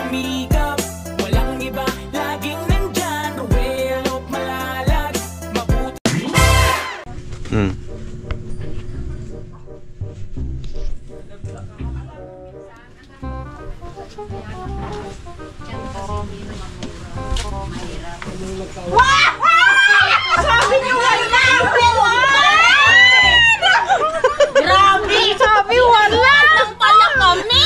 sumikap. Walang iba, laging nandyan. Ruwelo, malalag, mabuti. Sabi niyo wala! Grabe! Sabi wala! Lang pala kami!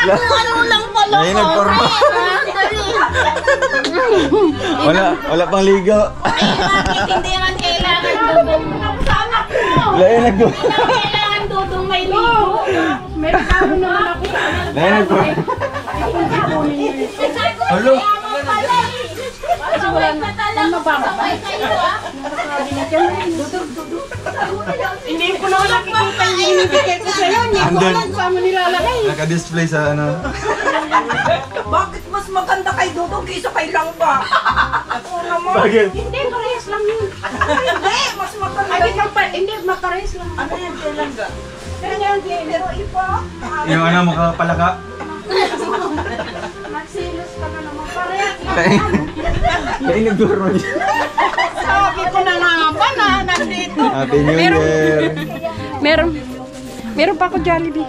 Ano lang pala kami! Nagporma. Wala pang ligo. Bakit hindi man kailangan dudong? Kailangan dudong may ligo. Meron ako naman ako sa anak. Hello? Kasi wala na mababay kayo ah. Hindi ko na nakikita yung inibigay ko sa'yo. Hindi ko alam saan mo nilalagay. Naka-display sa ano. Bakit mas maganda kay Dudong kaysa kay Langga? Oo naman. Bakit? Hindi, parehas lang yun. Hindi, mas maganda. Hindi, maparehas lang. Ano yan kay Langga? Pero iba. Yung ano, makapalaka. Magsilos ka na naman. Parehas lang. Kaya nagduro niya. Sabi ko na nga ba na nandito. Happy New Year. Meron pa ako Jollibee.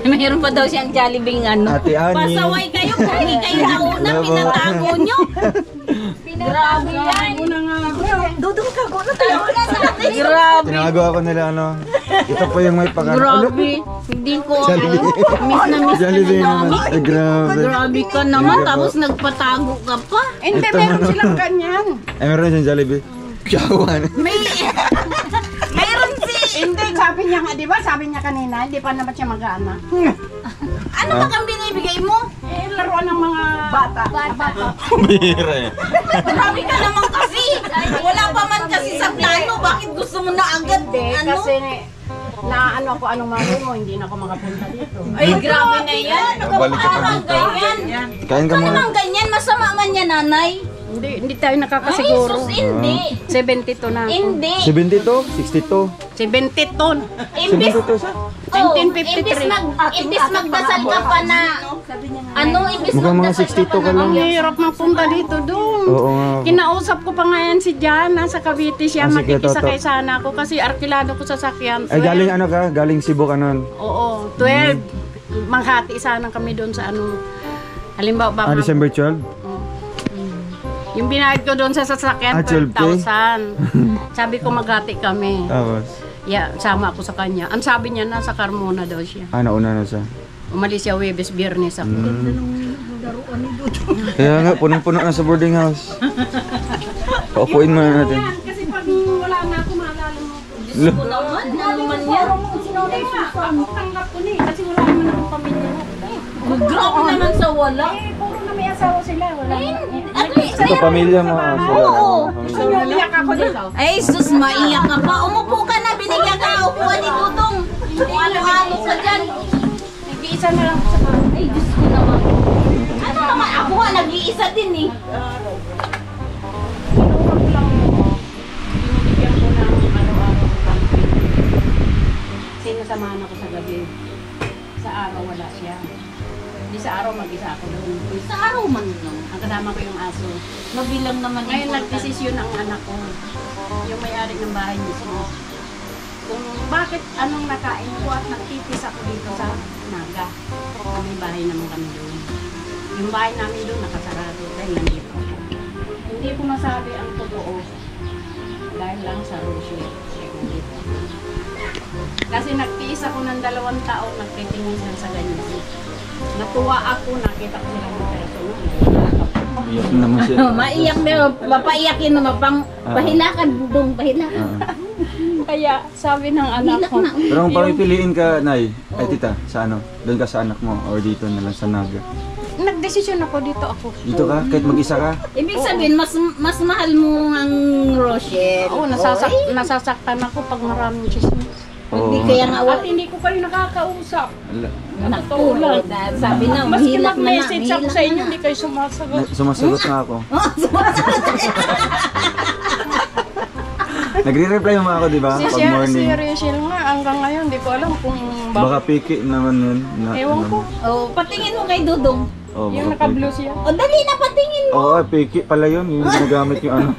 Meron pa daw siyang Jollibee ano. Ate Ani. Pasaway kayo kung hindi kayo nauna, pinatago nyo. Grabe yan. Dudong ka, gano'n tayo na sa atin. Grabe. Tinagawa ko nila ano. Ito po yung may pagano. Grabe. Hindi ko miss na miss ka na Jollibee naman. namin. Grabe. Grabe ka naman, tapos nagpatago ka pa. Hindi, Ito meron naman. silang ganyan. Ay, meron siyang Jollibee. Kawan. Meron si... Hindi, sabi niya nga, di ba? Sabi niya kanina, hindi pa naman siya mag-anak. Ano ba kang binibigay mo? Eh, laruan ng mga bata. Bira eh. Grabe ka naman kasi. Wala pa man kasi sa plano. Bakit gusto mo na agad? Hindi, Ano? kasi na ano ako, anong mali mo, hindi na ako makapunta dito. Ay, grabe na yan. Balik ka pa Parang dito. ganyan. Kain ka Ano muna. naman ganyan? Masama man yan, nanay. Hindi tayo Ay, nakakasiguro. sus, hindi. 72 na ako. Hindi. 72? 62? 70 ton. Imbis, 72 sa? oh, 1953. imbis magdasal ka pa na, ano, imbis Mukhang mga magdasal 62 ka lang. Ang hirap magpunta dito doon. Oo nga. Kinausap ko pa ngayon si Jana sa Cavite siya, Ah, sige, makikisakay Toto. sana ako kasi arkilado ko sa sakyan. Ay, galing ano ka? Galing Cebu ka nun? Oo, 12. Manghati sana kami doon sa ano. Halimbawa ba? December 12? Yung binayad ko doon sa sasakyan, 12K? 12,000. Sabi ko maghati kami. Tapos? Yeah, sama ako sa kanya. Ang sabi niya, nasa Carmona daw siya. Nauna na siya. Umalis siya Webes, Biyernes ako. Kaya nga, punong-puno na sa boarding house. Paupuin mo na natin. Kasi pag wala na ako, maalala mo. Diyos ko naman, ano man yan? Tanggap ko na eh, kasi wala naman akong pamilya. Grabe naman sa wala. Eh, puro na may asawa sila. Wala Ano Ito, pamilya mo. Oo. Gusto niyo umiyak ako dito? Ay, sus, maiyak ka pa. Umupo ka na, binigyan ka ng upuan ni Dudong. Kung ano-ano ka dyan. Nag-iisa na lang sa bahay. Ay, Diyos ko naman. Ano naman, ako nga, nag-iisa din eh. Kinuwag lang mo. Binibigyan ko ng araw-araw. Sinasamahan ako sa gabi. Sa araw wala siya. Hindi sa araw mag-isa ako doon. Sa araw man lang. Ang kasama ko yung aso. Mabilang naman Ngayon important. nagdesisyon ang anak ko. Yung may-ari ng bahay mismo. Kung bakit anong nakain ko at nagtipis ako dito sa Naga. May bahay naman kami doon. Yung bahay namin doon nakasarado dahil nandito ako. Hindi ko masabi ang totoo. Dahil lang sa Rosie. Nandito. Kasi nagtiis ako ng 2 taon nagtitingin lang sa ganyan. Natuwa ako, nakita ko sila ng personal. Iyak naman siya. Maiyak na, mapaiyakin na, pahilakan, Dudong, pahilakan. Kaya sabi ng anak Hilak ko, na. Pero kung pipiliin ka, Nay, ay tita, sa ano? Doon ka sa anak mo or dito na lang sa Naga? nagdesisyon ako dito ako. Dito ka? Kahit mag-isa ka? Ibig sabihin, mas mahal mo ang Rochelle. Oo, nasasaktan ako pag maraming chismis. Hindi kaya nga At hindi ko kayo nakakausap. Ala. Nakulang. Sabi na, Maski mahilak na na. mag-message ako sa inyo, hindi kayo sumasagot. Sumasagot nga ako. Nagre-reply mo ako, di ba? Si, Pag si morning. Rachel nga, hanggang ngayon, di ko alam kung Baka piki naman yun. Ewan ko. Oh, patingin mo kay Dudong. Oh, Yung baka naka-blue siya. O, dali na, patingin mo. Oo, piki pala yun. Yung ginagamit yung ano.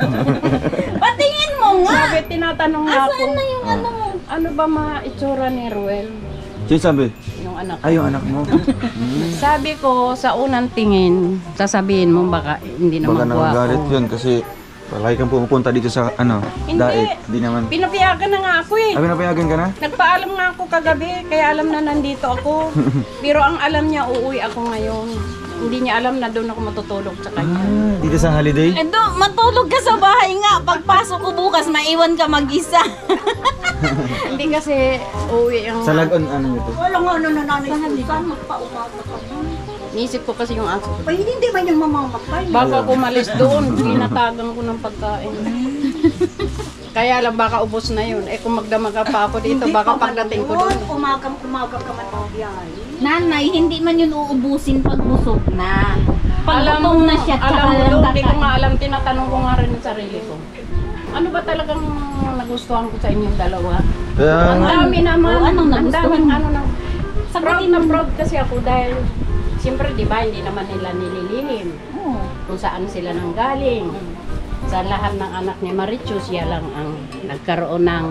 Patingin mo nga. Sabi, tinatanong nga ako, Asan na yung ano mo? ano ba maitsura ni Ruel? Sino sabi? Yung anak. Ay, yung anak mo. Sabi ko, sa unang tingin, sasabihin mo baka hindi Baka naman nagagalit guwapo. yun kasi palagi kang pumupunta dito sa ano, Hindi. dait. Di naman. Pinapayagan na nga ako eh. Ay, pinapayagan ka na? Nagpaalam nga ako kagabi, kaya alam na nandito ako. Pero ang alam niya, uuwi ako ngayon. Hindi niya alam na doon ako matutulog sa kanya. Ah, dito sa holiday? Eh, matulog ka sa bahay nga. Pagpasok ko bukas, maiwan ka mag-isa. Hindi kasi uuwi ang... Sa Lagon, ano ito? Wala nga ano nanay Susan, magpaumaga ka. Nisip ko kasi yung aso ko. Ay, hindi man yung mamamatay. Baka kumalis doon, pinatagan ko ng pagkain. Kaya lang baka ubos na yun. Eh kung magdamaga pa ako dito, baka pagdating ko doon. Umagang-umaga ka man magbiyahe. Nanay, hindi man yun uubusin pag busog na. Pag Alam gutom na siya, tsaka alam mo lang doon, hindi ko kakain. nga alam, tinatanong ko nga rin yung sarili ko. Ano ba talagang nagustuhan ko sa inyong dalawa? Kaya Ang nga. dami naman, Oo, anong ang nagustuhan daming mo? ano na. Sagutin Proud na mo. proud kasi ako dahil siyempre di ba hindi naman nila nililihim Oo. kung saan sila nang galing. Sa lahat ng anak ni Marichu, siya lang ang nagkaroon ng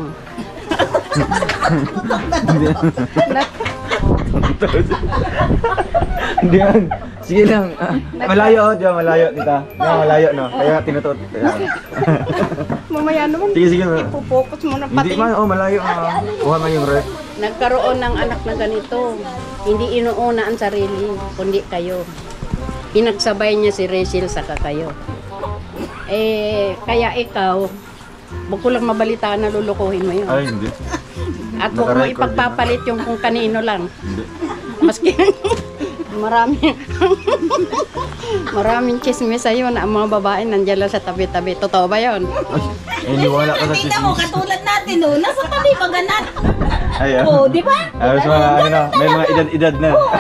Hindi yan. Sige lang. Ah, malayo oh, diyan malayo tita. No, malayo no. Kaya tinutot. Kaya. mamaya naman Sige, sige. ipopokus mo na Hindi pati. man, oh malayo. Ah. Kuha mo yung ref. Nagkaroon ng anak na ganito. Hindi inuuna ang sarili, kundi kayo. Pinagsabay niya si Rachel saka kayo. Eh, kaya ikaw, wag ko lang mabalitaan na lulukuhin mo yun. Ay, hindi. At huwag mo nakarecord ipagpapalit yung kung kanino lang. Hindi. Maski maraming chismis sa'yo na ang mga babae nandiyan lang sa tabi-tabi. Totoo ba yun? Ay, niwala ka sa Tingnan mo, chismis. katulad natin, oh. Nasa tabi baganat. Ay, ah. Oh, di ba? Ay, mas mga, ano na, may mga edad-edad na. Oo,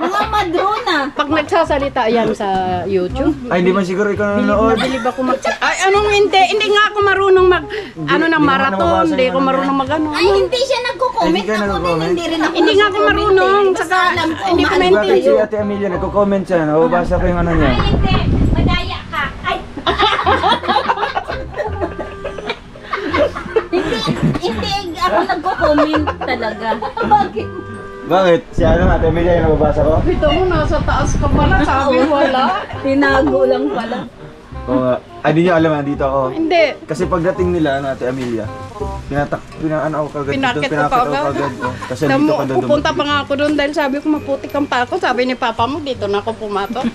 mga madrona. Pag nagsasalita yan sa YouTube, Ay, hindi man siguro ikaw nanonood. nabilib ako Ay, anong hindi? Hindi nga ako marunong mag, ano ng hindi mo marathon. nababasa Hindi yung ako ano marunong mag ano. Ay, hindi siya nagko-comment. Ay, hindi ka Ako din, nagko-comment? hindi rin ako Hindi nga ako nagko-comment, marunong. eh. Basta Saka, alam ko, hindi ko mahal maintindihan. Bakit si kayo. Ate Amelia nagko-comment siya? Nababasa ko yung ano niya. Hindi, madaya ka. Ay! hindi ako nagko-comment talaga. Bakit? Bakit? Si ano, Ate Amelia yung nababasa ko? Ito mo, nasa taas ka pala. Sabi wala. Tinago lang pala. Oo nga. Ay, di niyo alam, nandito ako. Hindi. Kasi pagdating nila, Ate Amelia, pinaan ako kagad. Pinakit mo Pinakit ako kagad. kagad. Oh. Kasi Alam dito mo, ka doon. pupunta pa nga ako doon dahil sabi ko maputik ang pa ako. Sabi ni Papa mo, dito na ako pumatok.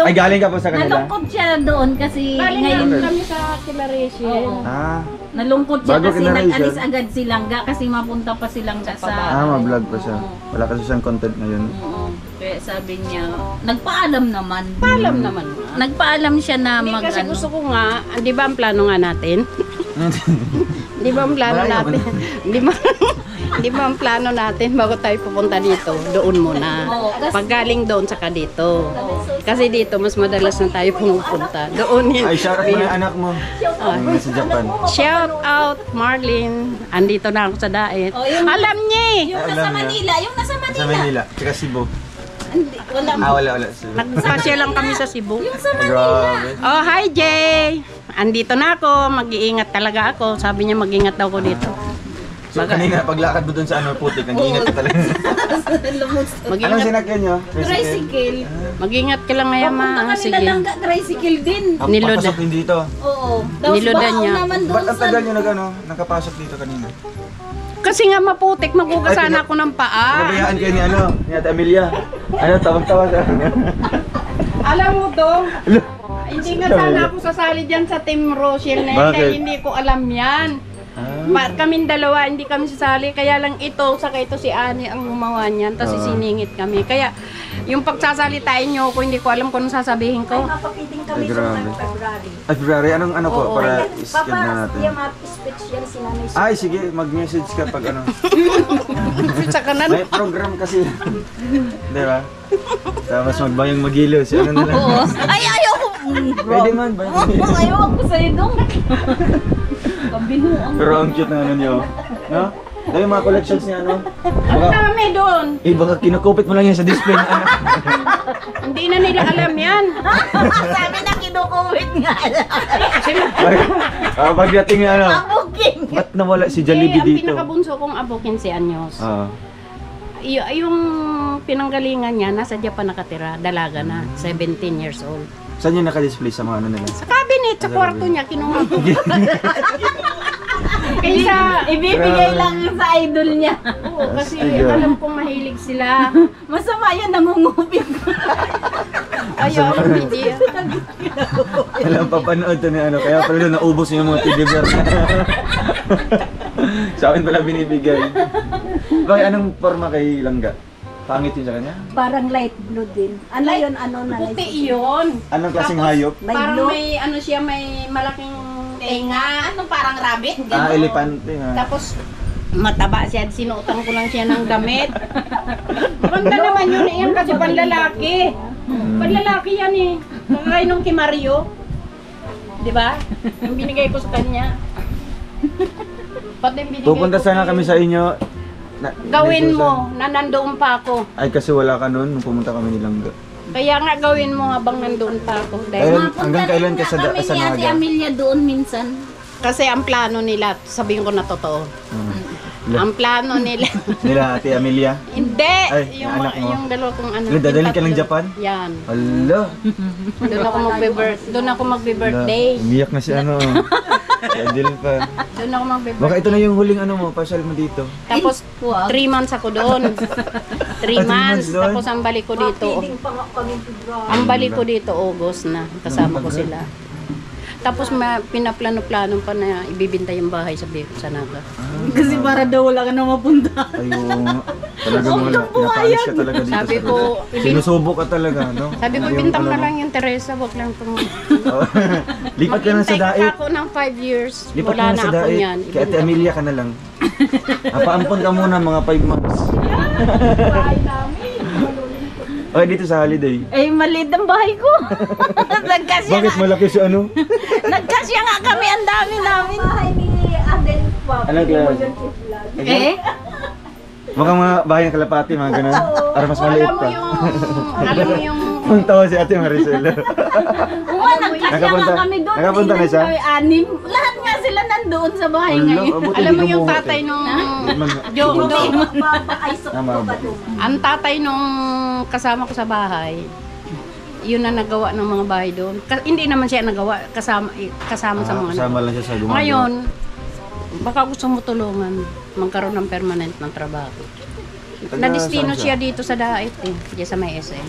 Ay, galing ka po sa kanila? Nalungkot siya doon kasi Galing ngayon nga kami sa kila Rachel. Ah, nalungkot siya Bago kasi kina Rachel. nag-alis agad si Langga kasi mapunta pa si Langga sa... ma-vlog pa siya. Wala kasi siyang content ngayon. Oo. Kaya sabi niya, nagpaalam naman. Paalam naman. Nagpaalam siya na Hindi mag kasi ano. gusto ko nga, di ba ang plano nga natin? Di ba ang plano Malayo natin? Di ba ang plano natin bago tayo pupunta dito? Doon muna. Oo, kasi- Pag galing doon, saka dito. Kasi dito, mas madalas na tayo pumupunta. Doon yun. Ay, shout out mo na yung anak mo. Ah. Sa Japan. Shout out, Marlene. Andito na ako sa Daet. Oh, yung- Alam niya eh. Yung Alam nasa niya. Manila, yung nasa Manila. Sa Manila. Tsaka Cebu. Hindi, wala. Wala. Nagpasya lang kami sa Cebu. Yung sa Ay, Manila. grabe. Oh, hi Jay! Andito na ako, mag-iingat talaga ako. Sabi niya mag-ingat daw ako dito. So, kanina, paglakad mo dun sa ano, putik, nag-iingat ka talaga. Lumos. Anong Mag-ingat, sinakyan nyo? Tricycle. mag-ingat ka lang ngayon, Papunta ma. kanila Sige. Langga, tricycle din. Ang Niloda. papasok din dito. Oo. Tapos Nilodan baon niya. naman doon Ba't ang tagal nyo nakapasok dito kanina? Kasi nga maputik, magugasan Ay, ako ng paa. Nabayaan kayo ni Ate Amelia. Ano, tawag-tawa sa ano? Alam mo dong, Ano? hindi nga sana ako sasali dyan sa Team Rochelle na yun, Bakit? dahil hindi ko alam yan. Kaming dalawa, hindi kami sasali. Kaya lang ito, saka ito si Ani ang gumawa niyan. Tapos sisiningit kami. Kaya yung pagsasalitain niyo ako, hindi ko alam kung anong sasabihin ko. Napapiting Ay, kami sa grabe. February. Ay, February, anong ano po? Oo. Para i-skip na natin. Yung speech yan si Nanay Ay, sige, mag-message ka pag ano. Sa kanan. May program kasi. Di ba? Tapos magbayang magilo. Si ano na lang. Oo. Ay, ayoko. Pwede man, bayang magilo. Ayoko sa'yo dong. Pero ang cute na ano niyo. No? Dahil yung mga collections niya, ano? Ang Baka, dami doon. baka kinukupit mo lang yan sa display na anak. Hindi na nila alam yan. Sabi na kinukuwit nga. Pagdating niya, ano? Booking. Ba't nawala si Eh, Jollibee ang dito? pinakabunso kong abo, 15 anyos. Ah. Yung pinanggalingan niya, nasa Japan nakatira, dalaga na, 17 years old. Saan yung naka-display sa mga ano nila? Sa cabinet, sa kwarto niya, kinuha ko. Kaysa, Ibibigay lang yun sa idol niya. oo, kasi Ayun. alam kong mahilig sila. Masama yan, nangungupit. Ayaw, hindi. Alam, papanood to ni ano. Kaya pala doon naubos yung mga teddy bear. Sa akin pala binibigay. Bakit anong forma kay Langga? Pangit yun sa kanya? Parang light blue din. Ano yun? Ano na? Puti yun. Anong klaseng Tapos, hayop? May Parang blue? may, ano siya, may malaking tenga. Anong parang rabbit? Ah, elepante nga. Tapos, mataba siya. Sinuotan ko lang siya ng damit. Maganda naman yun. Yan kasi panlalaki. Panlalaki yan eh. Kagaya nung kay Mario. Di ba? Yung binigay ko sa kanya. Pati yung binigay Pupunta ko sana kay- kami sa inyo. Gawin dito mo na nandoon pa ako. Ay, kasi wala ka nun nung pumunta kami ni Langga. Kaya nga gawin mo habang nandoon pa ako. Dahil Kailan, hanggang kailan ka sa, kami sa ni Ate Naga? Amelia doon minsan. kasi ang plano nila, sabihin ko na totoo. Ang plano nila. Nila Ate Amelia. Hindi! Ay, yung, anak mo. yung dalawa kong anak. Ano, dadalhin yung ka ng tatlo. Japan? Yan. Hala. Doon ako magbe-birthday. Umiyak na si ano. Si Adil pa. Doon ako magbe-birthday. Baka ito na yung huling ano mo, pasyal mo dito. Tapos, 3 months ako doon. 3 months months. doon? Tapos ang balik ko dito. Ang balik ko dito, August na. Kasama ko sila. Tapos pinaplano-plano pa na ibibinta yung bahay sa Naga. Kasi para daw wala ka na mapunta. Ayun. Talagang wala. Pinapaalis ka talaga dito. Sabi sa ko, Naga. Sinusubo ka talaga, no? Sabi ko, Yung ibinta mo ano na mo. lang yung Teresa, wag lang itong... Oo. Lipat ka lang sa Maghintay ka daig. ako ng 5 years. Lipat Wala ka lang na sa ako daig. niyan. Kay Ate Amelia ka na lang. Paampon ka muna mga 5 months. Okay, dito sa holiday. Eh, maliit ang bahay ko. Nagkasya Bakit malaki si ano? Nagkasya nga kami, ang dami namin. Bahay ni Adel pa. Anong klase? Eh? Baka mga bahay ng kalapati, mga ganun. Para mas maliit Alam mo pa. yung... Alam mo yung... Ang tawa si Ate Maricel. Oo, nagkasya Nakapunta- nga kami doon. nakapunta na siya? Kami anim. Lahat nga sila nandoon sa bahay Wala, ngayon. abuti Alam hindi mo yung lumuhot tatay eh. nung... Hindi Tama ba? Ang tatay nung kasama ko sa bahay, yun na nagawa ng mga bahay doon. Hindi naman siya nagawa, kasama sa mga Kasama lang siya sa gumagawa. Ngayon, baka gusto mo tulungan magkaroon ng permanent ng trabaho. Na-destino saan siya dito sa Dait eh, diyan sa may SM.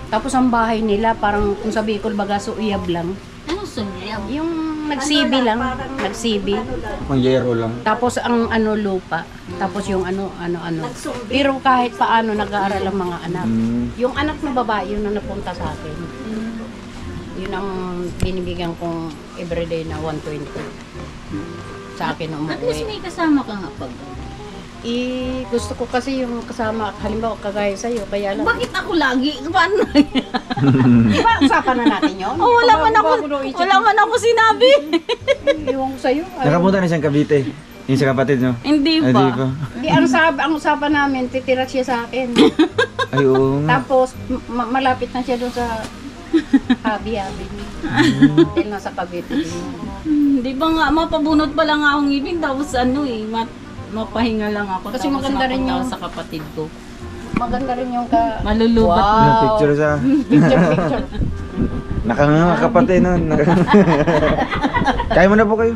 Tapos ang bahay nila, parang kung sa Bicol, bagaso uyab lang. Ano sunyam? Yung nag-CB lang, nag-CB. Pang yero lang. Tapos ang ano lupa, tapos yung ano. Pero kahit paano nag-aaral ang mga anak. Yung anak na babae, yun ang napunta sa akin. Yun ang binibigyan kong everyday na 120 sa akin na At least umuwi. may kasama ka nga pag. Gusto ko kasi yung kasama, halimbawa kagaya sa'yo, kaya lang. Bakit ako lagi? Paano? Di ba usapan na natin yun? Oh, wala man ako sinabi. Iwan ko sa'yo. Nakapunta na siyang Cavite. Yung sa kapatid, no? Hindi Ay, di pa. pa. Di, ang usapan namin, titira siya sa akin. Ay, oo nga. Tapos, malapit na siya doon sa habi-habi niya. Dahil nasa Cavite din. Di ba nga, mapabunot pa lang akong ngipin, tapos ano eh, mapahinga lang ako. Kasi tapos maganda rin mapunta yung- ako sa kapatid ko. Maganda rin yung ka... Malulubat. Yung picture sa... Picture. Nakanganga kapatid, no? Kaya mo na po kayo.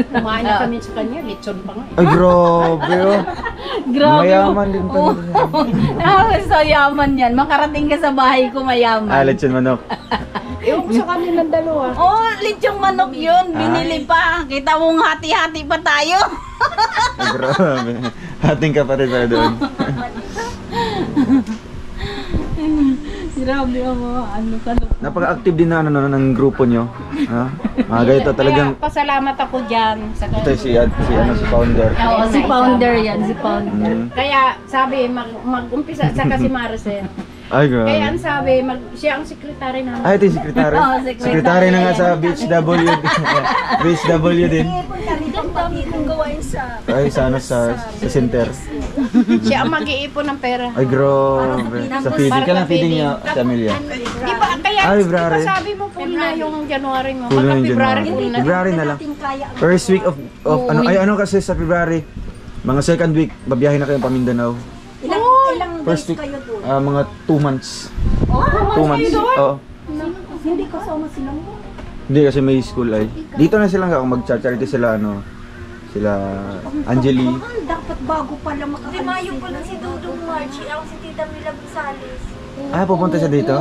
Kumain na kami sa kanya, lechon pa nga. Ay, grabe, oh. Grabe. Mayaman din pa. So yaman yan. Makarating ka sa bahay ko, mayaman. Lechon manok. Ewan ko sa kanilang dalawa. Oh, lechong manok yun. Binili pa. Kita mong hati-hati pa tayo. Ay, grabe. Ating kapatid pala doon. Grabe ako. Ano ka no? Napaka-active din na ano, ng grupo nyo. Ha? Mga ganito talagang... Kaya pasalamat ako dyan. Sa Ito si founder. Oo, si founder yan. Si founder. Mm. Kaya sabi, mag-umpisa sa kasi Maricel. Ay, grabe. Kaya ang sabi, siya ang sekretary namin. Ay, ito yung sekretary. Oo, sekretary. Sekretary na nga sa BHW. BHW din. Ay, sa ano, sa center. Siya ang mag-iipon ng pera. Ay, grabe. Sa feeding ka lang, feeding niya sa Amelia. Di ba, kaya Ay, di February. ba sabi mo full na yung January mo? Full na Baka yung February January. full na. February na lang. First week of ano, ay ano kasi sa February. Mga second week, babiyahe na kayo pa Mindanao. Ilang First week, mga 2 months. 2 months. Oo. Hindi kasama silang mo. Hindi kasi may school ay. Dito na sila kung mag-charity sila ano. Sila Angeli. Dapat bago pala makakalis. Di Mayo pa lang si Dudong Marchie, ako si Tita Mila Gonzales. Ah, pupunta siya dito?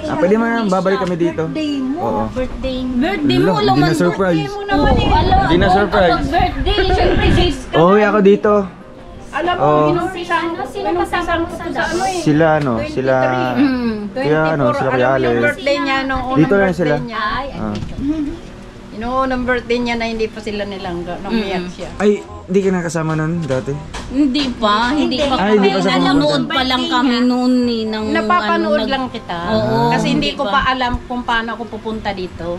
Ah, pwede mo na babalik kami dito. Birthday mo. Oo. Birthday Hindi mo, na laman surprise. Hindi na surprise. Birthday, syempre sis. Uwi ako dito. Alam mo, Oo. inumpisahan mo sa ano eh. Sila ano, sila kaya ano, sila kaya Alam mo yung Alex. birthday niya, nung unang Dito lang birthday sila. niya. Ah. Yung unang birthday niya na hindi pa sila nilangga, nung umiyak siya. Ay, hindi ka nakasama nun dati? Hindi pa Ay, kami. hindi pa sa Nanonood pa lang kami noon ni ng Napapanood ano, lang kita. Oo, Kasi hindi ko hindi pa alam kung paano ako pupunta dito.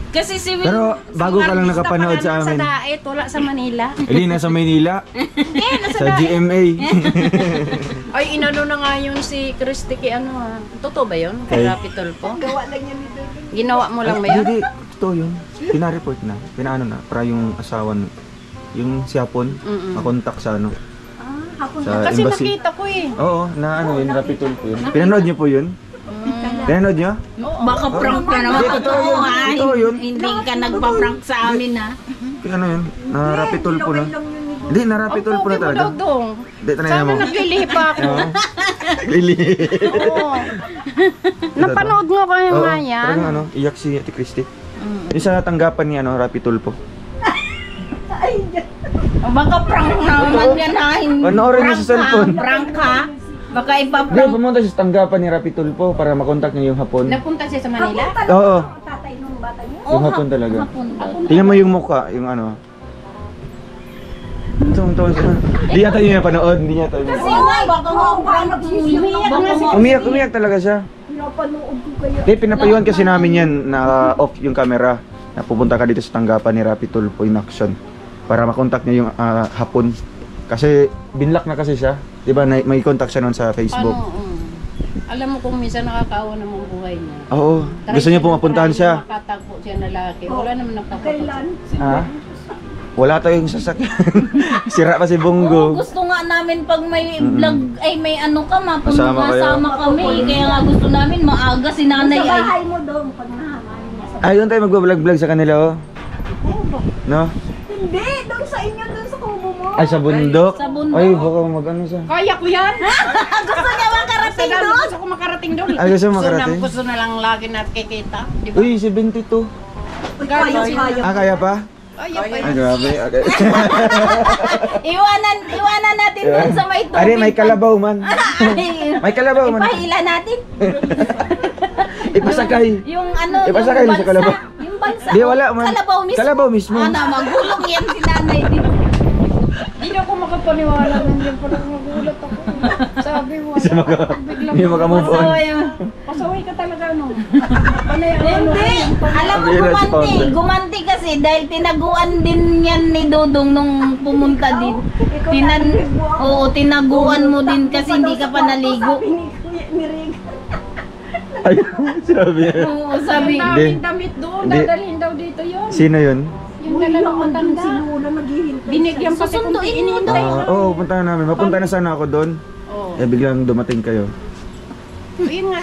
Kasi si Pero bago ka lang Artista nakapanood pa sa lang amin. Sa Daet, wala sa Manila. Hindi, nasa Maynila. Sa GMA. Ay, inano na nga yun si Christy kay ano ha. Totoo ba yun? Kay Kay- Rapitol po? Gawa lang yan ni Dudong. Ginawa mo lang ba yun? Hindi, totoo yun. Pina-report na. Pinaano na. Para yung asawa, yung si Hapon, makontak sa ano. Sa Kasi embassy. nakita ko eh. Oo, na ano yun, Rapitol po yun. Pinanood niyo po yun? Pinanood niyo? Baka prank ka naman. Hindi, totoo yun. ha? Totoo yun. Hindi ka nagpa-prank sa amin ha. Ano yun? Na Rapitol po na. Hindi, na Rapitol po na Ang talaga. pogi mo, Dodong. Hindi, tanay Sana mo. naglilihi pa ako. Oo. Lili. Oo. Napanood mo kayo Oo, nga yan. talagang ano, iyak si Ate Christy. Yung sa tanggapan ni ano, Rapitol po. Baka prank naman yan ha. Panoorin niyo sa cellphone. Prank ha. Baka Hindi, ipa-prank. pumunta siya sa tanggapan ni Rapitol po para makontak niya yung Hapon. Napunta siya sa Manila? Oo, Tatay nung bata niya. yung Hapon talaga. Hapon daw. Tingnan mo yung mukha, yung ano. Tungtong siya. Hindi yata yun yung panood, hindi niya tayo. Kasi nga, baka nga prank mo. Umiyak talaga siya. Pinapanood ko kayo. Hindi, pinapayuhan kasi namin yan na off yung camera. Na pupunta ka dito sa tanggapan ni Rapitol po in action. Para makontak niya yung Hapon. Kasi binlock na kasi siya. Di ba, may contact siya noon sa Facebook. Ano? Alam mo kung minsan nakakaawa naman buhay niya. Oo, gusto niya po mapuntahan siya. Makatagpo siya na lalaki. Wala naman Kailan? nagpapapunta. Ha? Wala tayong sasakyan. Sira pa si Bongo. Gusto nga namin pag may vlog, ay may ano ka, Masama kayo. masama kami. Kaya nga gusto namin maaga si nanay Sa ay. bahay mo doon, pag nahamanin niya sa Ay, doon tayo magbablog-vlog sa kanila, oh. No? Hindi, doon sa inyo, doon sa kubo mo. Ay, sa bundok? Sa bundok. Ay, baka mag-ano siya. Kaya ko yan! Gusto niya makarating doon. Gusto ko makarating doon. Ay, gusto mo makarating? Gusto na lang lagi nakikita. Di ba? Uy, 72. Uy, kaya. Ah, kaya pa? Ay, Ay, grabe. Okay. Iwanan natin doon sa may tubig. Ari, may kalabaw man. May kalabaw man. Ipahila natin. Ipasakay. Yung ano, Ipasakay yung na sa kalabaw. Yung bansa. Di, wala man. Kalabaw mismo. Kalabaw mismo. Ano, magulong yan si nanay. Hindi na ako makapaniwala. Nandiyan pala nagulat ako. Sabi mo, Isa biglang Hindi maka-move on. pasaway ka talaga, no? Hindi. Alam mo, Sabi na si gumanti. Founder. Gumanti kasi dahil tinaguan din yan ni Dodong nung pumunta din. Oo, tinaguan mo din kasi hindi ka pa naligo. Sabi ni Kuya ni Rig. Ay, sabi niya. Oo, sabi. Ang daming damit doon. Hindi. Dadalhin daw dito yun. Sino yun? Yung dalalang matanda. Si Lula naghihintay. Binigyan pa si Susunduin Kunti. mo Inihintay. Oo, punta na namin. Mapunta na sana ako doon. Oo. Eh, biglang dumating kayo. Yun nga.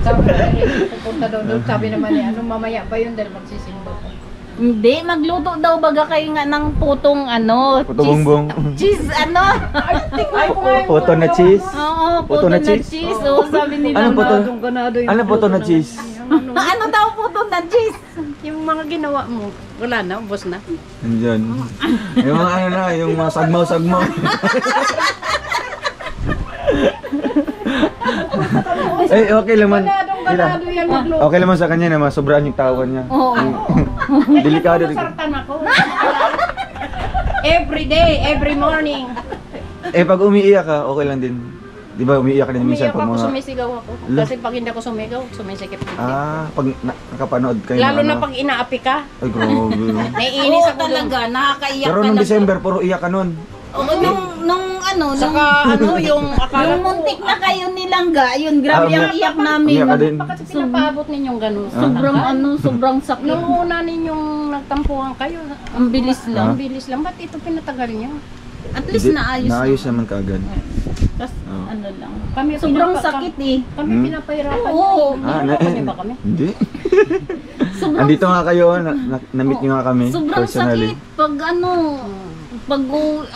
Sabi na rin, pupunta daw doon. Sabi naman niya, ano mamaya pa yun dahil magsisimba pa. Hindi, magluto daw baga kayo nga ng putong ano. Puto bongbong. Cheese ano. Ay, kumain mo. Puto na cheese. Oo, Puto puto na na cheese? cheese. Oo, sabi nila. Ano puto? Ganado yung Ano puto na cheese? Ano daw puto na cheese? Yung mga ginawa mo, wala na, ubos na. Andyan. Yung mga ano na, yung mga sagmaw-sagmaw. Eh, okay lang man. Ganado yan magluto. Okay lang man sa kanya na masobraan yung tawan niya. Oo. Delikado din. Sartan ako. Every day, every morning. pag umiiyak ka, okay lang din. Di ba umiiyak ka din minsan Umiyak pag ako, mga... sumisigaw ako. Ala. Kasi pag hindi ako sumigaw, sumisikip din. Pag nakapanood kayo Lalo ng na ano. pag inaapi ka, Ay, grabe. naiinis Oo, ako doon. talaga, nakakaiyak Pero ka nung lang. December, puro iyak ka nun. Oo, nung Saka ano, yung akala yung ko, muntik na kayo nilangga, yun, grabe umiyak. ang iyak namin. Umiyak ka din. bakit pinapaabot ninyong gano'n? Sobrang sobrang sakit. Nung una ninyong nagtampuhan kayo, Ang bilis lang. ang bilis lang. Ba't ito pinatagal niyo? At least Hindi, naayos. Naayos naman kaagad. Tapos, Oo. ano lang. Kami Sobrang sakit eh. Kami Hmm? pinapahirapan Oo. Nahirapan niyo ba kami? Hindi. Sobrang, Andito nga kayo, na-meet nyo nga kami sobrang personally. sakit. Pag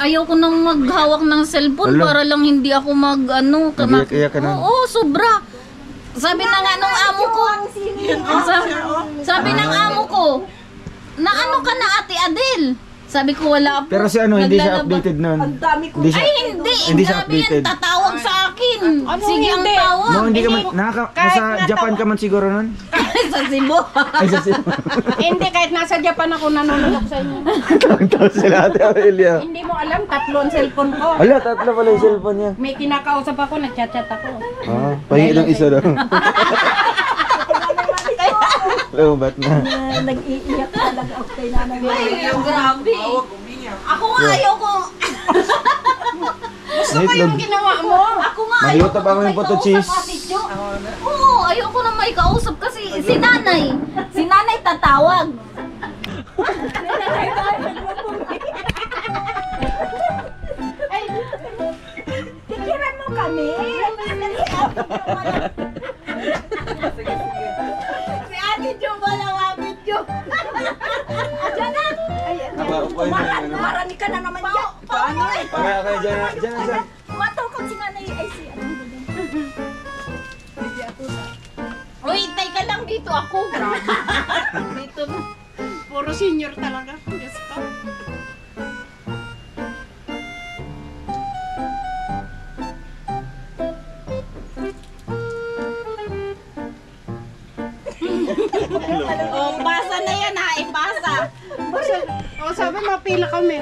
ayaw ko nang maghawak ng cellphone Ala. para lang hindi ako Nag-iyak-iyak ka na? Oo, sobra. Sabi na nga nung amo ko, sabi ng amo ko, na ano ka na Ate Adele? Sabi ko wala po. Pero si ano, hindi siya Naglalaba- updated nun. Ang dami ko. Hindi siya, Ay hindi, Hindi siya grabe yan, updated. tatawag sa akin. Ano, Sige ang hindi? tawag. No, hindi ka man, kahit nasa natawa- Japan ka man siguro nun? sa Cebu. Ay, sa Hindi, kahit nasa Japan ako nanonood ako sa inyo. Tawag sila Ate Aurelia. Hindi mo alam, tatlo ang cellphone ko. Ala, tatlo pala yung cellphone niya. May kinakausap ako, nagchat-chat ako. Pahingi ng isa daw. Hello, ba't na? Nag-iiyak talaga ako kay nanay. Ay, grabe. Ako nga ayaw ko. Gusto ko yung ginawa mo. Ako nga ayaw Maluto pa kami may puto kausap, cheese. Ate Jo. Oo, ayaw ko na may kausap kasi si nanay. Si nanay tatawag. Tikiran mo kami. Si Ate Jo ba nawapit Jo? Diyan na. Marami ka na naman yan. Paano? Kaya dyan na siya. Matukot si nanay ay si ano. Uy, tay ka lang dito ako. Dito. Puro senior talaga. Yes, to. Oh, pasa na yan ha, ipasa. O, sabi mapila kami.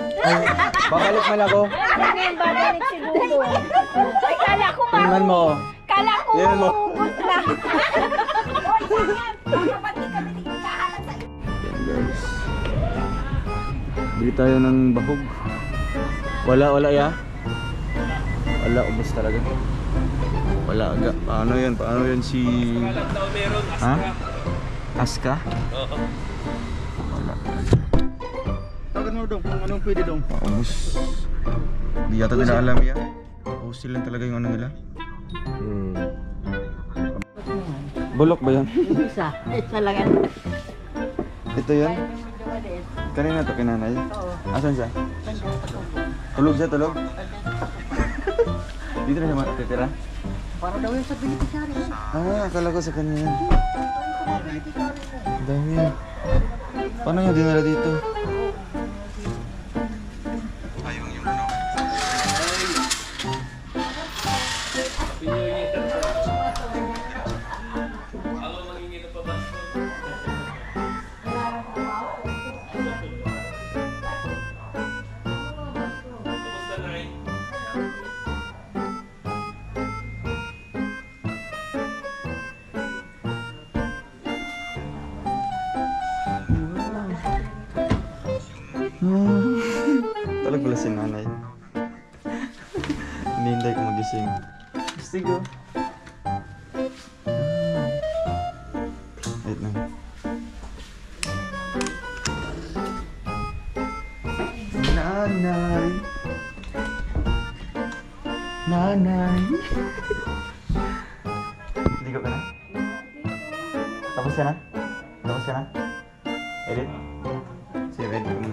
Babalik man ako. Babalik siguro. Ay, kala ko Tingnan mo. Kala ko Tingnan mo. mahugot na. Yan guys. Bili tayo ng bahog. Wala ya. Wala, ubos talaga. Wala aga. Paano yun si... Ha? Aska? Oo. Wala. Tawagan mo dong kung anong pwede dong. Paubos. Hindi yata nila alam yan. Hostel lang talaga yung ano nila. Bulok ba yan? Isa lang yan. Ito yan? Kanina to kinanay? Asan siya? Tulog siya, tulog? Dito na siya matitira? Para daw yung sa beneficiary. Akala ko sa kanya yan. Dami yan. Paano niya dinala dito? Talag pala si nanay. Hinihintay ko magising. Astig oh. Wait lang. Nanay. Nanay. Ligo ka na? Tapos ka na? Tapos ka na? Edit? Sige, ready ko na.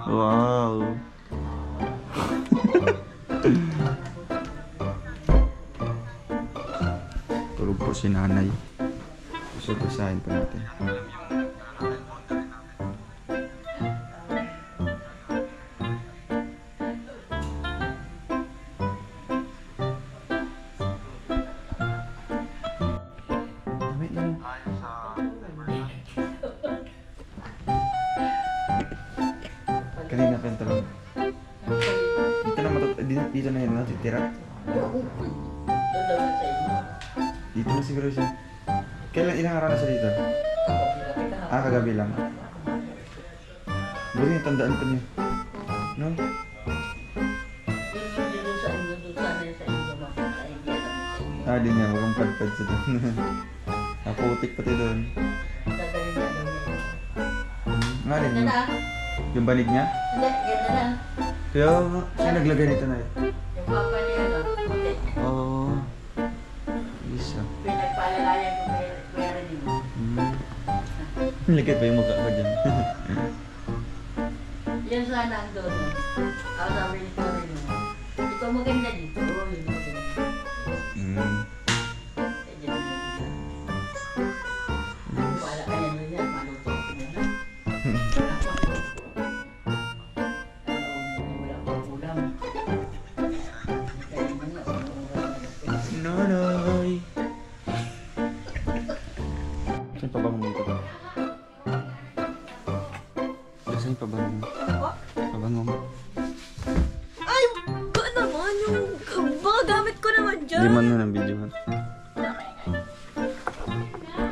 Wow. Tulog po si nanay. Gusto-gusahin po natin. Wait lang. Kanina pa yung talong. Dito na yun, no? Titira. Dito na siguro siya. Ilang araw na siya dito? Kagabi lang. Buti yung tandaan ko niya. No? Di niya, mukhang padpad siya doon. Naputik pati doon. Nga rin yun. Yung banig niya? Kaya, siya naglagay nito na yun. Yung papa niya, no? Puti. Oo. Isa. Pinagpalalayan ko kaya rin mo. Lagay pa yung mukha ko dyan. Yan sana ang doon. Ako sabi ni Tori mo. Ito maganda dito. Yun maganda. Wala kaya nun yan. Maluto ko na lang. Wala pang ulam. Kaya mo na. Nonoy. Saan pa ba dito ba? Saan pa ba pabango mo? Ay, ba naman yung mga gamit ko naman dyan. Di man na ng video man.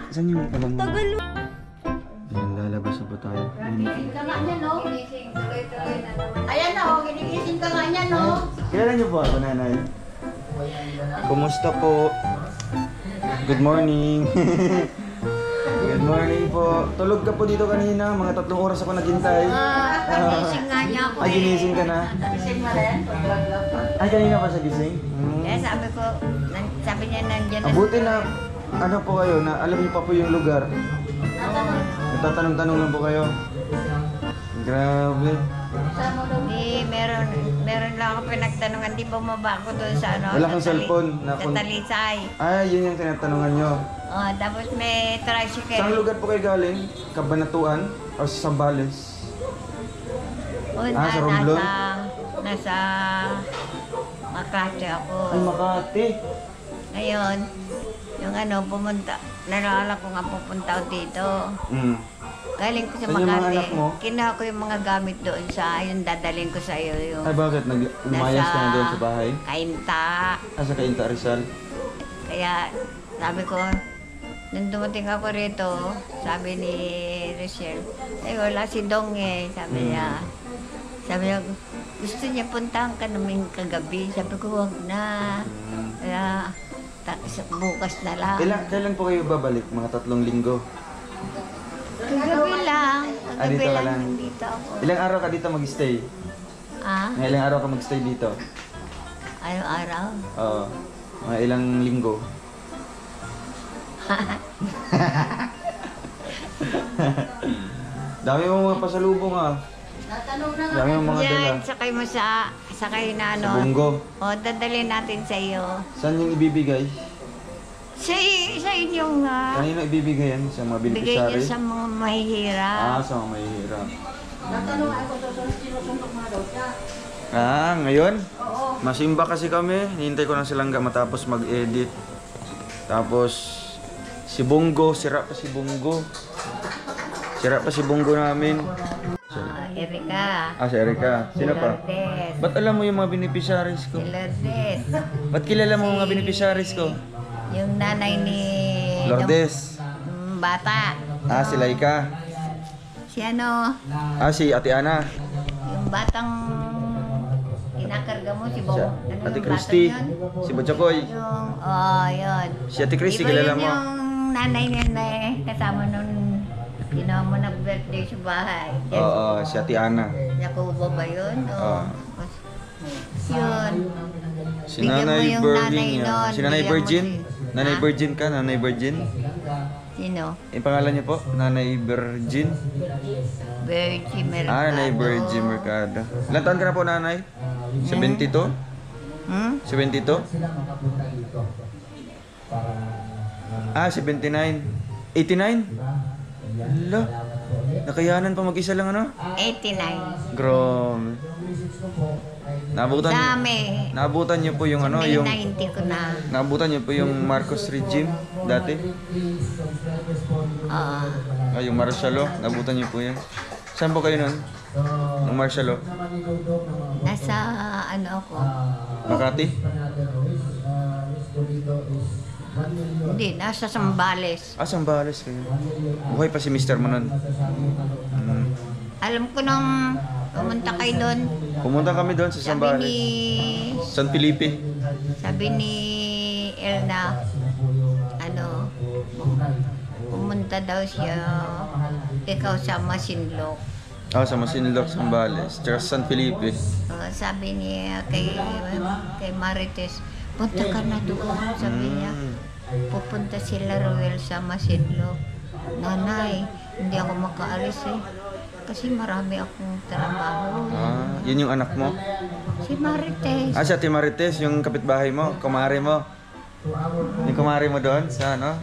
Saan yung pabango? Tagal mo. Yan, lalabas na po tayo. Ginising ka nga niya, no? Ginising. Tuloy-tuloy na naman. Ayan na, oh. Ginigising ka nga niya, no? Kilala niyo po ako, nanay? Kumusta po? Good morning. Good morning po. Tulog ka po dito kanina. Mga 3 oras ako naghintay. Ginising nga niya ako. Ay, ginising ka na? Gising mo rin. Pag-vlog pa. Ay, kanina pa siya gising? Eh, sabi niya nandiyan na. Mabuti na, ano po kayo, na alam niyo pa po yung lugar. Nagtatanong-tanong lang po kayo. Grabe. Meron lang ako pinagtanungan, di bumaba ako doon sa ano? Wala kang cellphone na Sa Talisay. Ay, yun yung tinatanungan nyo. Oh, tapos may tricycle. Saan lugar po kayo galing? Cabanatuan? O sa Zambales? Sa Romblon? Nasa Makati ako. Ay, Makati. Ngayon, yung ano, pumunta. Nalala ko nga pupunta ako dito. Galing ko sa Saan yung mga Makati. anak mo? Kinuha ko yung mga gamit doon sa, yung dadaling ko sa iyo. Yung Ay, bakit? Lumayas ka na doon sa bahay? Kainta. Sa Cainta Rizal? Kaya sabi ko, nung dumating ako rito, sabi ni Rochelle, ay wala si Dong eh. Sabi niya, gusto niya puntahan ka namin kagabi. Sabi ko, wag na. Kaya, bukas na lang. Kailan po kayo babalik? Mga 3 linggo? Kagabi lang. Ah, dito ka lang? Dito ako. Ilang araw ka dito mag-stay? Mga ilang araw ka mag-stay dito? Araw-araw. Oo. Mga ilang linggo? Dami mo mga pasalubong ah. Dami mo mga dala. Yan, sakay na ano. Sa Bunggo. O, dadalhin natin sa iyo. Saan yung ibibigay? Sa inyong Kanino ibibigay yan? Sa mga bigay niyo beneficiary? sa mga mahihirap. Sa mga mahihirap. Natanong ako sinusuntok nga daw siya. Ngayon? Masimba kasi kami. Hinintay ko lang silang matapos mag-edit. Tapos, si Bunggo. Sira pa si Bunggo. Sira pa si Bunggo namin. Erika. Si Erika. Sino pa? Lourdes. Ba't alam mo yung mga beneficiaries ko? Si Lourdes. Ba't kilala mo mga beneficiaries ko? Yung nanay ni... Lourdes. Bata. Si Laika. Si ano? Si Ate Ana. Yung batang kinakarga mo, si Bo. Ano Ate yung Christy. batang yun? Si Butchakoy. Yun. Si Ate Christy, Iba kilala yun mo? yung nanay niya na kasama nung ginawa mo nag-birthday sa bahay. Si Ate Ana. Jacobo ba yun? Oo. Yun. Si Bigyan mo Nanay yung Virgin nanay niya. nun. Si Nanay Bigyan mo Virgin? Nanay Ha? Virgin ka? Nanay Virgin? Sino? Yung pangalan niya po? Nanay Virgin? Virgin Mercado. Nanay Virgin Mercado. Ilan taon ka na po, Nanay? 72? Hmm? 72? 79? 89? Hala. Nakayanan pa mag-isa lang ano? 89. Grabe. Nabutan Dami. Nabutan niyo po yung ano, May yung 90 ko na. nabutan niyo po yung Marcos regime dati? Oo. Yung martial law, nabutan niyo po yan. Saan po kayo nun? Ng martial law? Nasa ano ako. Makati? Hindi, nasa Sambales. Ah, Sambales kayo. Buhay pa si mister mo nun. Alam ko nung pumunta kayo doon. Pumunta kami doon sa Sabi Sambales. ni San Felipe. Elna, ano, pumunta daw siya, ikaw sa Masinloc. Ah, sa Masinloc, Sambales. Tsaka San Felipe. Sabi niya kay Marites, punta ka na doon. Sabi niya, pupunta sila Ruel sa Masinloc. Nanay, hindi ako makaalis eh. Kasi marami akong trabaho. Ah, yun yung anak mo? Si Marites. Ah, si Ate Marites, yung kapitbahay mo, kumare mo. Yung kumare mo doon sa ano?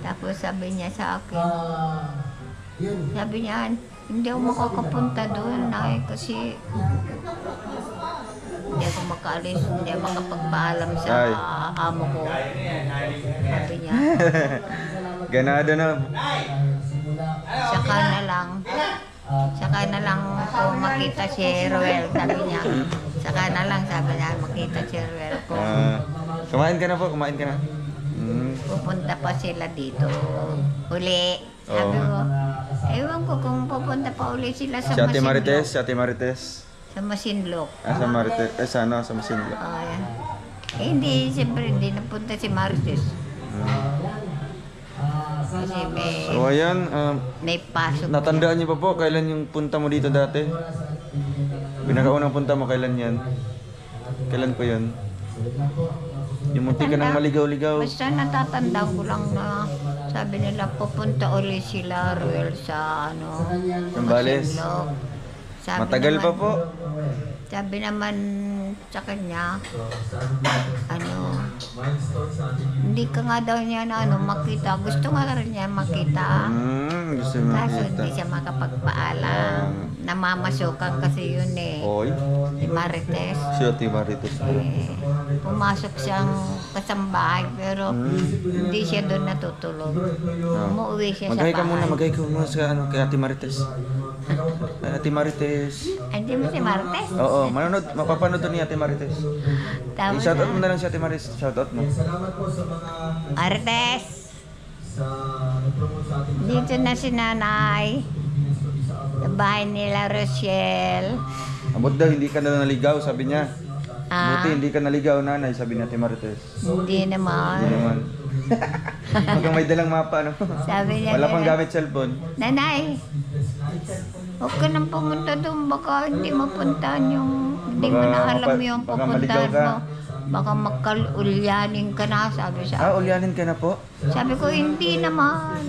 Tapos sabi niya sa akin, sabi niya, hindi ako makakapunta doon, Nay, kasi hindi ako makaalis, hindi ako makapagpaalam sa Ay. amo ko. Sabi niya, Ganado na. saka na lang kung makita si Ruel, sabi niya. Saka na lang, sabi niya, makita si Ruel ko. Kumain ka na po, kumain ka na. Pupunta pa sila dito uli. Sabi ko, ewan ko kung pupunta pa uli sila sa Si Ate Marites, Masinloc. si Ate Marites. Sa Masinloc. Ah, sa Marites, sa ano, sa Masinloc. Yan. Hindi, siyempre hindi napunta si Marites. Kasi So ayan, may pasok. natandaan niyo pa po kailan yung punta mo dito dati? Pinakaunang punta mo kailan yan? Kailan po yun? Yung munti ka nang maligaw-ligaw. Basta natatandaan ko lang na sabi nila pupunta uli sila Ruel sa ano, Sambales. Masinloc. Sabi Matagal pa naman- po. Sabi naman sa kanya, ano, hindi ka nga daw niya na ano, makita. Gusto nga rin niya makita. Gusto mo Kaso makita. hindi siya makapagpaalam. Namamasukan kasi yun eh. Oy, Si Marites. si Ate Marites. Pumasok siyang kasambahay pero hindi siya doon natutulog. Umuwi siya sa Magay ka bahay. muna, magay ka muna sa ano, kay Ate Marites. Ate Marites. Ay, hindi mo si Marites? Oo, manonood, mapapanood to ni Ate Marites. Tapos I-shoutout mo na lang si Ate Marites. Shoutout mo. Marites! Dito na si nanay. Sa bahay nila Rochelle. Abot daw, hindi ka na naligaw, sabi niya. Ah, Buti hindi ka naligaw, nanay, sabi ni Ate Marites. hindi naman. Hindi naman. Hanggang may dalang mapa, no? Sabi niya, Wala pang gamit cellphone. Nanay, huwag ka nang pumunta doon. Baka hindi mapuntahan yung, hindi mo Baka na alam mapa- yung baka maligaw pupuntahan ka. mo. Baka magkalulyanin ka na, sabi sa Ah, ulyanin ka na po? Sabi ko, hindi naman.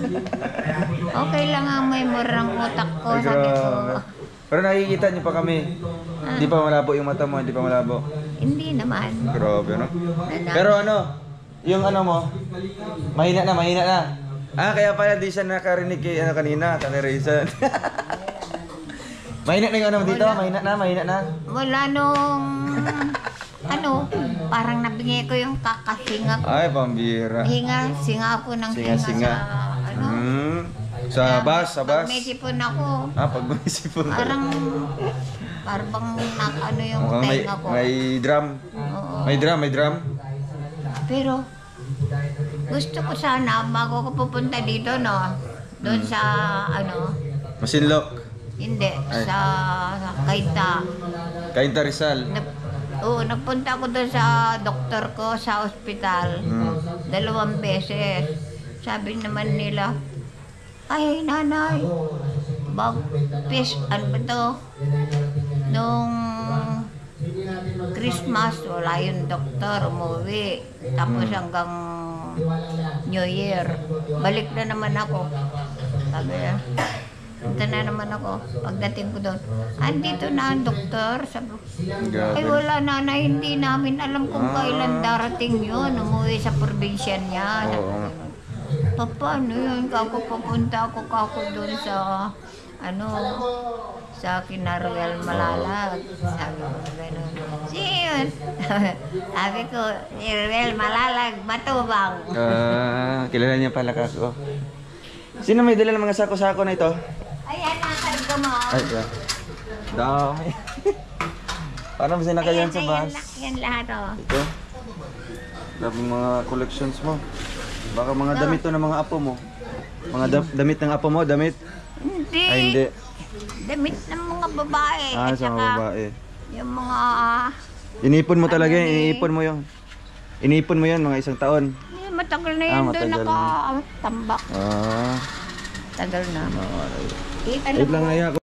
Okay lang ang may murang utak ko, Ay, sabi ko. grabe. Pero nakikita niyo pa kami. Hindi pa malabo yung mata mo, hindi pa malabo. Hindi naman. Grabe, no? Nanay. Pero ano, yung ano mo, mahina na, mahina na. Ah, kaya pala di siya nakarinig kay ano kanina, kay Raisin. Mahina na yung ano mo dito, mahina na, mahina na. Mula nung, ano, parang nabingi ko yung kakahinga ko. Ay, pambira. Singa ako ng Singa, hinga singa. sa, ano. Sa bus, sa Pag bus. may sipon ako, Ah, pag may sipon. parang ano yung Mukhang may, tenga ko. may drum. Oo. May drum, may drum. Pero, gusto ko sana, bago ko pupunta dito, no, doon sa, ano, Masinloc. hindi, Ay. sa Kaita. Kainta Rizal. Nagpunta ako doon sa doktor ko sa ospital. 2 beses. Sabi naman nila, ay nanay, ano ba to? Nung Christmas, wala yung doktor, umuwi. Tapos hanggang New Year, balik na naman ako. Sabi niya, punta na naman ako. Pagdating ko doon, andito na ang doktor. Sabi ko, ay Grabe. wala nanay, hindi namin alam kung kailan darating yun. Umuwi sa probinsya niya. Sabi ko, Oo. paano yun? Kako pupunta ako doon sa, ano, sa Kinaruel Malalag. Sabi ko, gano'n. Siyun. Sabi ko, si Ruel Malalag, Matubang. Kilala niya pala kako. Sino may dala ng mga sako-sako na ito? Ayan, nakarga mo. Ay, yeah. Dami. Parang sinakayan sa bus. Yan lahat oh. Ito. Daming mga collections mo. Baka mga damit to ng mga apo mo. Mga damit ng apo mo, damit? Hindi. Ay, hindi. Damit ng mga babae. Ah, At sa mga saka babae. yung mga... Inipon mo talaga, Ano eh? iniipon mo yun. Inipon mo yun, mga isang taon. Matagal na Ah, yan doon matagal na. nakatambak. Ah. Tagal na. Okay. Alam Wait lang, mo, Aya.